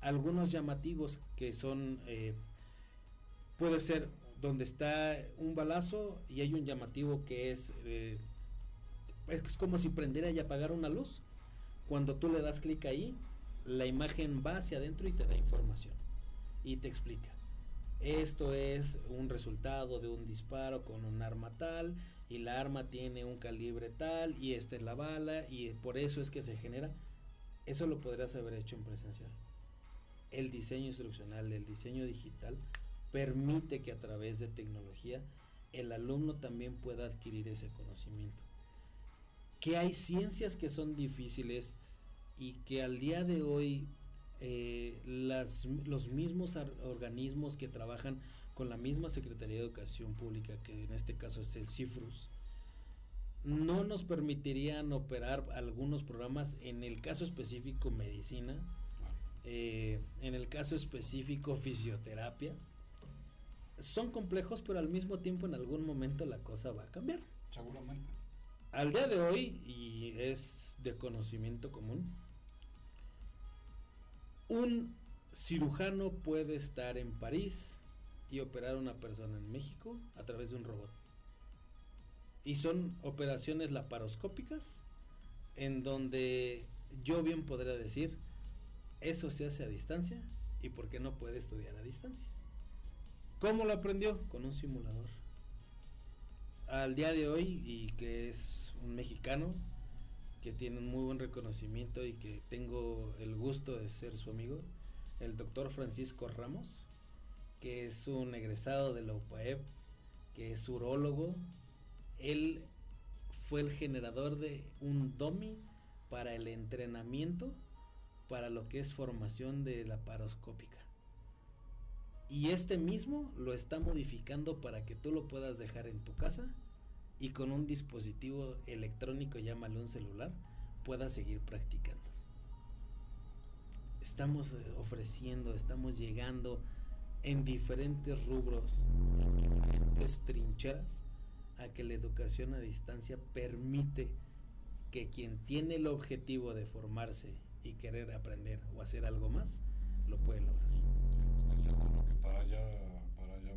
algunos llamativos que son puede ser donde está un balazo y hay un llamativo que es como si prendiera y apagara una luz. Cuando tú le das clic ahí, la imagen va hacia adentro y te da información y te explica: esto es un resultado de un disparo con un arma tal, y la arma tiene un calibre tal, y esta es la bala, y por eso es que se genera. Eso lo podrías haber hecho en presencial. El diseño instruccional, el diseño digital permite que a través de tecnología el alumno también pueda adquirir ese conocimiento. Que hay ciencias que son difíciles y que al día de hoy los mismos organismos que trabajan con la misma Secretaría de Educación Pública, que en este caso es el CIFRUS, no nos permitirían operar algunos programas, en el caso específico medicina, en el caso específico fisioterapia. Son complejos, pero al mismo tiempo en algún momento la cosa va a cambiar. Seguramente. Al día de hoy, y es de conocimiento común, un cirujano puede estar en París y operar a una persona en México a través de un robot. Y son operaciones laparoscópicas en donde yo bien podría decir, eso se hace a distancia, y por qué no puede estudiar a distancia. ¿Cómo lo aprendió? Con un simulador. Al día de hoy, y que es un mexicano que tiene un muy buen reconocimiento y que tengo el gusto de ser su amigo, el doctor Francisco Ramos, que es un egresado de la UPAEP, que es urólogo. Él fue el generador de un dummy para el entrenamiento para lo que es formación de laparoscópica. Y este mismo lo está modificando para que tú lo puedas dejar en tu casa y con un dispositivo electrónico, llámale un celular, puedas seguir practicando. Estamos ofreciendo, estamos llegando en diferentes rubros, en diferentes trincheras, a que la educación a distancia permite que quien tiene el objetivo de formarse y querer aprender o hacer algo más, lo puede lograr. Estoy seguro que para allá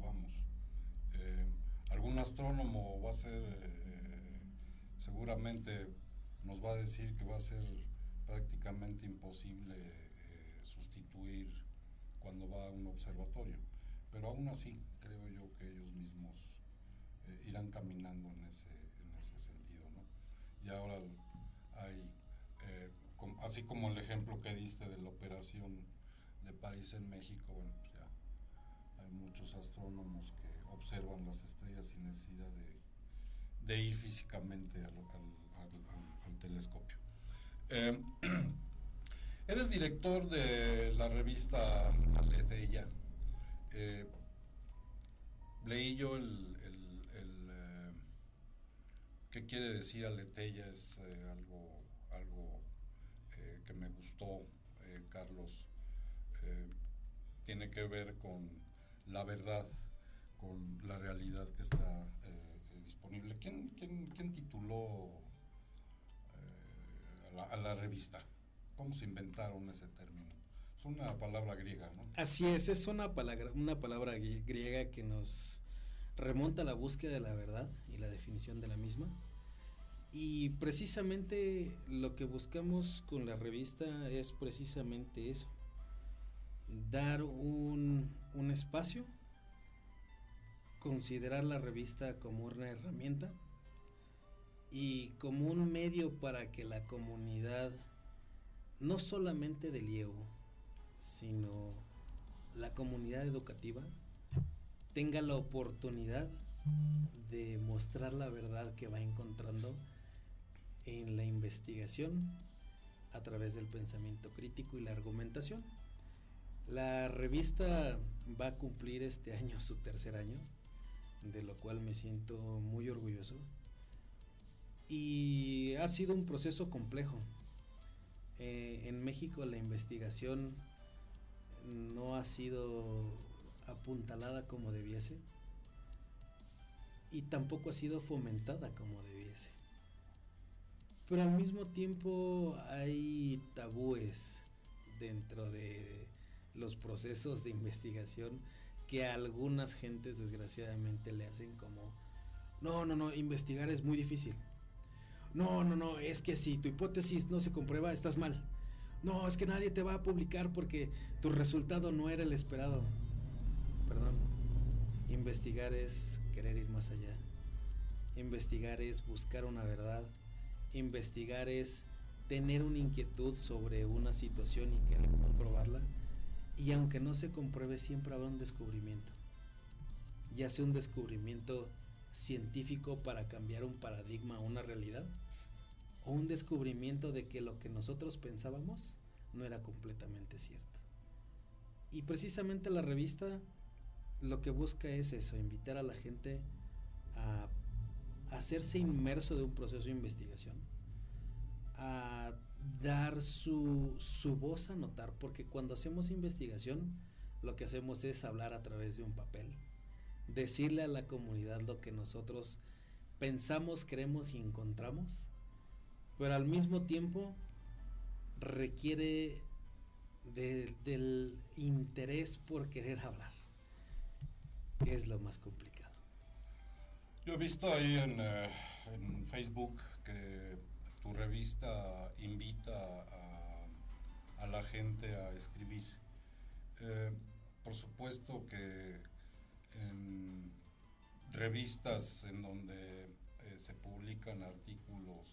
vamos. Algún astrónomo va a ser, seguramente nos va a decir que va a ser prácticamente imposible sustituir cuando va a un observatorio, pero aún así creo yo que ellos mismos irán caminando en ese sentido, ¿no? Y ahora hay, así como el ejemplo que diste de la operación de París en México, bueno, pues ya hay muchos astrónomos que observan las estrellas sin necesidad de ir físicamente al telescopio. Eres director de la revista Aletheia. Leí yo ¿qué quiere decir Aletheia? Es algo que me gustó, Carlos. Tiene que ver con la verdad, con la realidad que está disponible. ¿Quién tituló a la revista? ¿Cómo se inventaron ese término? Es una palabra griega, ¿no? Así es una palabra griega que nos remonta a la búsqueda de la verdad y la definición de la misma. Y precisamente lo que buscamos con la revista es precisamente eso: dar un espacio, considerar la revista como una herramienta y como un medio para que la comunidad, no solamente del IEU, sino la comunidad educativa, tenga la oportunidad de mostrar la verdad que va encontrando en la investigación a través del pensamiento crítico y la argumentación. La revista va a cumplir este año su 3er año, de lo cual me siento muy orgulloso, y ha sido un proceso complejo. En México la investigación no ha sido apuntalada como debiese y tampoco ha sido fomentada como debiese, pero al mismo tiempo hay tabúes dentro de los procesos de investigación que a algunas gentes desgraciadamente le hacen como no, investigar es muy difícil, no, es que si tu hipótesis no se comprueba estás mal, no, es que nadie te va a publicar porque tu resultado no era el esperado. Perdón, investigar es querer ir más allá, investigar es buscar una verdad, investigar es tener una inquietud sobre una situación y querer comprobarla, y aunque no se compruebe siempre habrá un descubrimiento. ya sea un descubrimiento científico para cambiar un paradigma o una realidad, o un descubrimiento de que lo que nosotros pensábamos no era completamente cierto. Y precisamente la revista lo que busca es eso, invitar a la gente a hacerse inmerso de un proceso de investigación, a dar su voz a notar, porque cuando hacemos investigación lo que hacemos es hablar a través de un papel, decirle a la comunidad lo que nosotros pensamos, creemos y encontramos, pero al mismo tiempo requiere del interés por querer hablar, que es lo más complicado. Yo he visto ahí en Facebook que tu revista invita a la gente a escribir. Por supuesto que en revistas en donde se publican artículos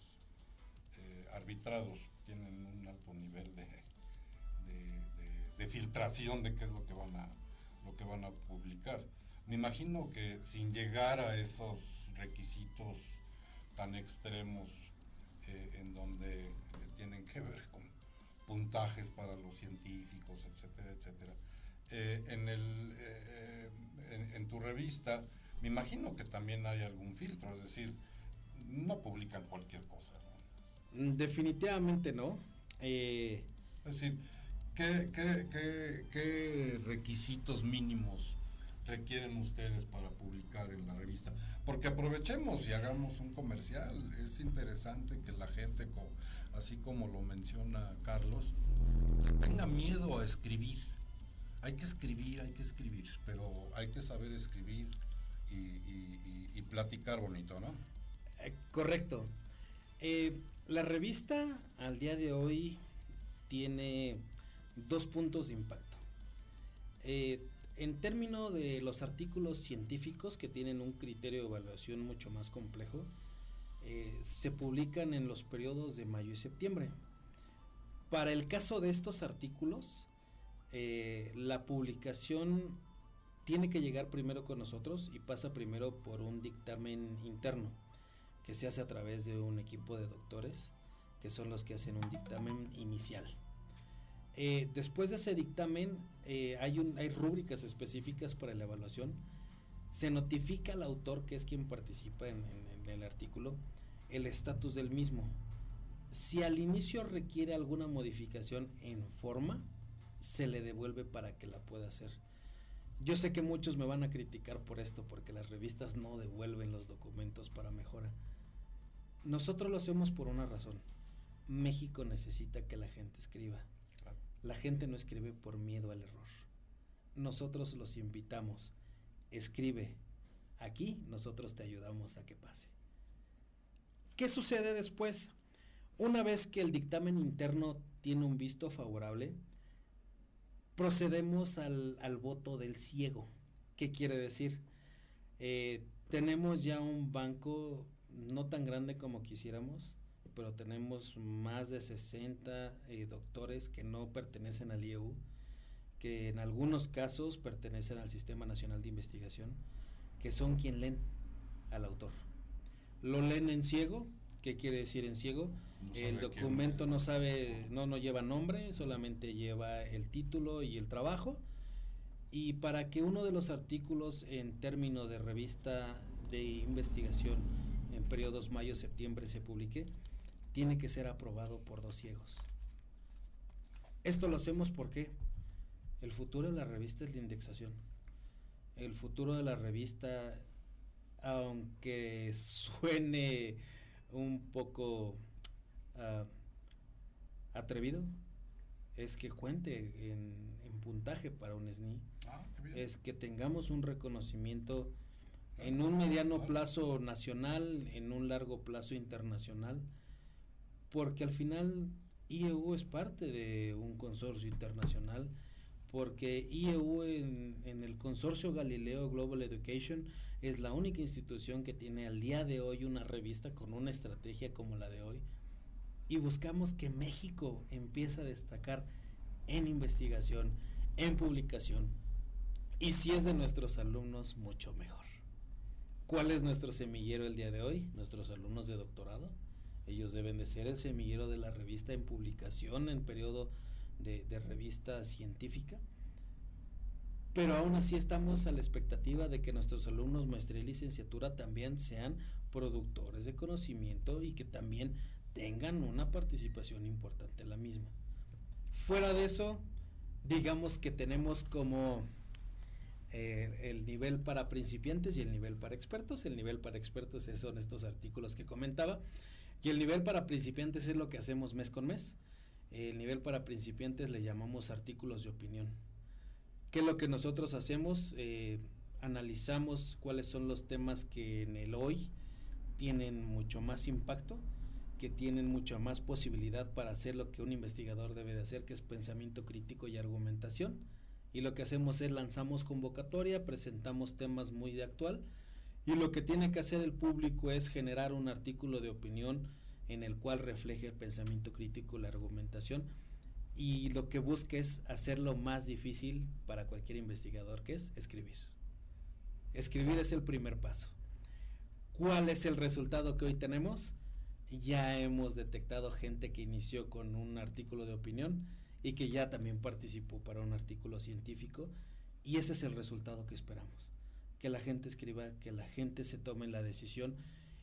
arbitrados tienen un alto nivel de filtración de qué es lo que van a publicar. Me imagino que sin llegar a esos requisitos tan extremos en donde tienen que ver con puntajes para los científicos, etcétera, etcétera. En tu revista, me imagino que también hay algún filtro, es decir, no publican cualquier cosa, ¿no? Definitivamente no. Es decir, ¿qué requisitos mínimos requieren ustedes para publicar en la revista? Porque aprovechemos y hagamos un comercial. Es interesante que la gente, así como lo menciona Carlos, tenga miedo a escribir. Hay que escribir, pero hay que saber escribir y platicar bonito, ¿no? Correcto. La revista al día de hoy tiene 2 puntos de impacto. En términos de los artículos científicos, que tienen un criterio de evaluación mucho más complejo, se publican en los periodos de mayo y septiembre. Para el caso de estos artículos, la publicación tiene que llegar primero con nosotros y pasa primero por un dictamen interno que se hace a través de un equipo de doctores que son los que hacen un dictamen inicial. Después de ese dictamen hay rúbricas específicas para la evaluación. Se notifica al autor, que es quien participa en el artículo, el estatus del mismo. Si al inicio requiere alguna modificación en forma, se le devuelve para que la pueda hacer. Yo sé que muchos me van a criticar por esto, porque las revistas no devuelven los documentos para mejora. Nosotros lo hacemos por una razón. México necesita que la gente escriba. La gente no escribe por miedo al error. Nosotros los invitamos. Escribe. Aquí nosotros te ayudamos a que pase. ¿Qué sucede después? Una vez que el dictamen interno tiene un visto favorable, procedemos al voto del ciego. ¿Qué quiere decir? Tenemos ya un banco no tan grande como quisiéramos, pero tenemos más de 60 doctores que no pertenecen al IEU, que en algunos casos pertenecen al Sistema Nacional de Investigación, que son quien leen al autor. Lo leen en ciego. ¿Qué quiere decir en ciego? El documento no lleva nombre, solamente lleva el título y el trabajo. Y para que uno de los artículos en términos de revista de investigación en periodos mayo-septiembre se publique, tiene que ser aprobado por 2 ciegos. Esto lo hacemos porque el futuro de la revista es la indexación. El futuro de la revista, aunque suene un poco atrevido, es que cuente en puntaje para un SNI. Es que tengamos un reconocimiento en un mediano plazo nacional, en un largo plazo internacional, porque al final IEU es parte de un consorcio internacional, porque IEU en el consorcio Galileo Global Education es la única institución que tiene al día de hoy una revista con una estrategia como la de hoy, y buscamos que México empiece a destacar en investigación, en publicación, Y si es de nuestros alumnos, mucho mejor. ¿Cuál es nuestro semillero el día de hoy? Nuestros alumnos de doctorado. Ellos deben de ser el semillero de la revista en publicación, en periodo de revista científica. Pero aún así estamos a la expectativa de que nuestros alumnos maestría y licenciatura también sean productores de conocimiento y que también tengan una participación importante en la misma. Fuera de eso, digamos que tenemos como el nivel para principiantes y el nivel para expertos. El nivel para expertos son estos artículos que comentaba, y el nivel para principiantes es lo que hacemos mes con mes. El nivel para principiantes le llamamos artículos de opinión. ¿Qué es lo que nosotros hacemos? Analizamos cuáles son los temas que en el hoy tienen mucho más impacto, que tienen mucha más posibilidad para hacer lo que un investigador debe de hacer, que es pensamiento crítico y argumentación. Y lo que hacemos es lanzamos convocatoria, presentamos temas muy de actual, y lo que tiene que hacer el público es generar un artículo de opinión en el cual refleje el pensamiento crítico y la argumentación, y lo que busca es hacerlo más difícil para cualquier investigador, que es escribir. Escribir es el primer paso. ¿Cuál es el resultado que hoy tenemos? Ya hemos detectado gente que inició con un artículo de opinión y que ya también participó para un artículo científico, y ese es el resultado que esperamos, que la gente escriba, que la gente se tome la decisión.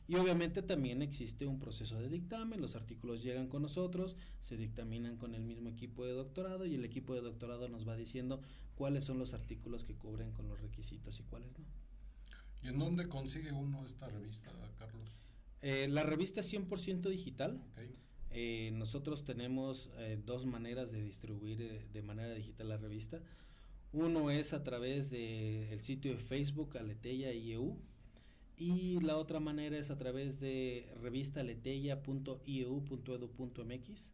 Y obviamente también existe un proceso de dictamen, los artículos llegan con nosotros, se dictaminan con el mismo equipo de doctorado, y el equipo de doctorado nos va diciendo cuáles son los artículos que cubren con los requisitos y cuáles no. ¿Y en dónde consigue uno esta revista, Carlos? La revista es 100% digital. Okay. Nosotros tenemos dos maneras de distribuir de manera digital la revista. Uno es a través del sitio de Facebook Aleteia IEU, y la otra manera es a través de revistaleteia.ieu.edu.mx.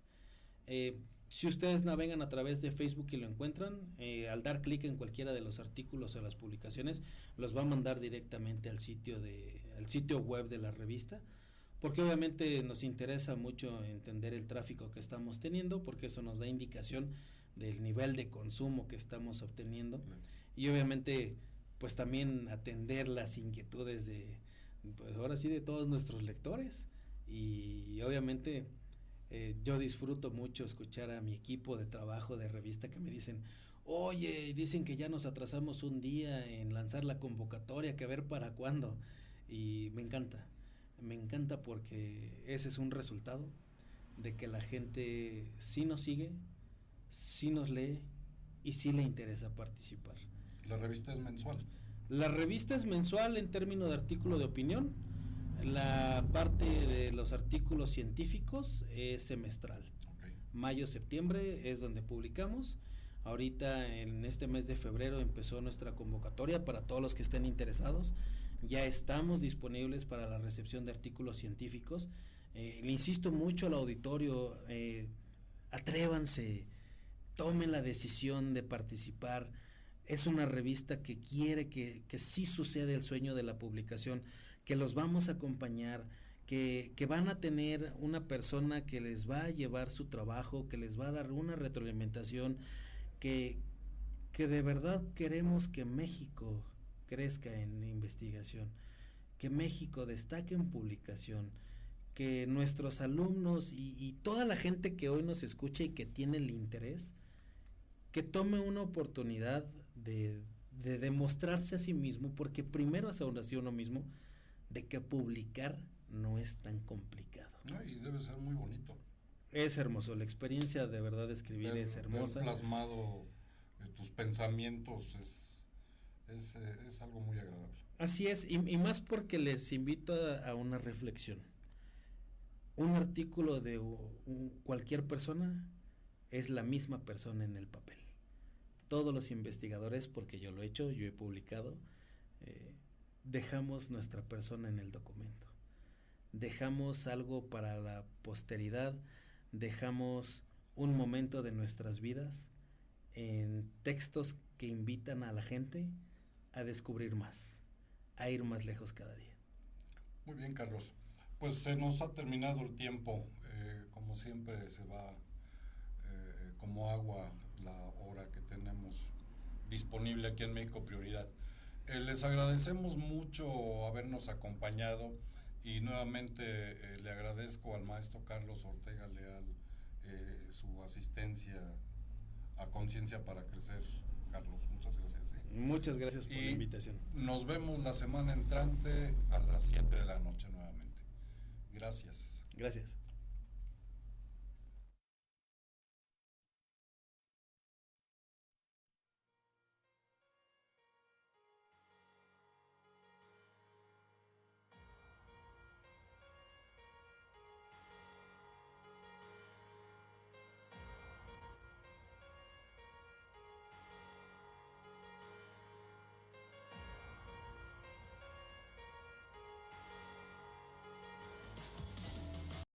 Si ustedes navegan a través de Facebook y lo encuentran, al dar clic en cualquiera de los artículos o las publicaciones, los va a mandar directamente al sitio web de la revista, porque obviamente nos interesa mucho entender el tráfico que estamos teniendo, porque eso nos da indicación del nivel de consumo que estamos obteniendo, y obviamente pues también atender las inquietudes pues ahora sí, de todos nuestros lectores. Y obviamente yo disfruto mucho escuchar a mi equipo de trabajo de revista que me dicen: oye, dicen que ya nos atrasamos un día en lanzar la convocatoria, que a ver para cuándo. Y me encanta porque ese es un resultado de que la gente sí nos sigue, sí nos lee y sí le interesa participar. ¿La revista es mensual? La revista es mensual en términos de artículo de opinión. La parte de los artículos científicos es semestral. Okay. Mayo-septiembre es donde publicamos. Ahorita en este mes de febrero empezó nuestra convocatoria para todos los que estén interesados. Ya estamos disponibles para la recepción de artículos científicos. Le insisto mucho al auditorio, atrévanse, tomen la decisión de participar. Es una revista que quiere que sí suceda el sueño de la publicación, que los vamos a acompañar, que van a tener una persona que les va a llevar su trabajo, que les va a dar una retroalimentación, que de verdad queremos que México crezca en investigación, que México destaque en publicación, que nuestros alumnos y toda la gente que hoy nos escucha y que tiene el interés, que tome una oportunidad de demostrarse a sí mismo, porque primero asegurarse a uno mismo de que publicar no es tan complicado. No, y debe ser muy bonito. Es hermoso, la experiencia de verdad de escribir es hermosa. Ver plasmado tus pensamientos es algo muy agradable. Así es, y más porque les invito a una reflexión. Un artículo de cualquier persona es la misma persona en el papel. Todos los investigadores, porque yo lo he hecho, yo he publicado, dejamos nuestra persona en el documento, dejamos algo para la posteridad, dejamos un momento de nuestras vidas en textos que invitan a la gente a descubrir más, a ir más lejos cada día. Muy bien, Carlos, pues se nos ha terminado el tiempo, como siempre se va como agua la hora que tenemos disponible aquí en México Prioridad. Les agradecemos mucho habernos acompañado y nuevamente le agradezco al maestro Carlos Ortega Leal su asistencia a Conciencia para Crecer. Carlos, muchas gracias. Muchas gracias por la invitación. Nos vemos la semana entrante a las 7 de la noche nuevamente. Gracias. Gracias.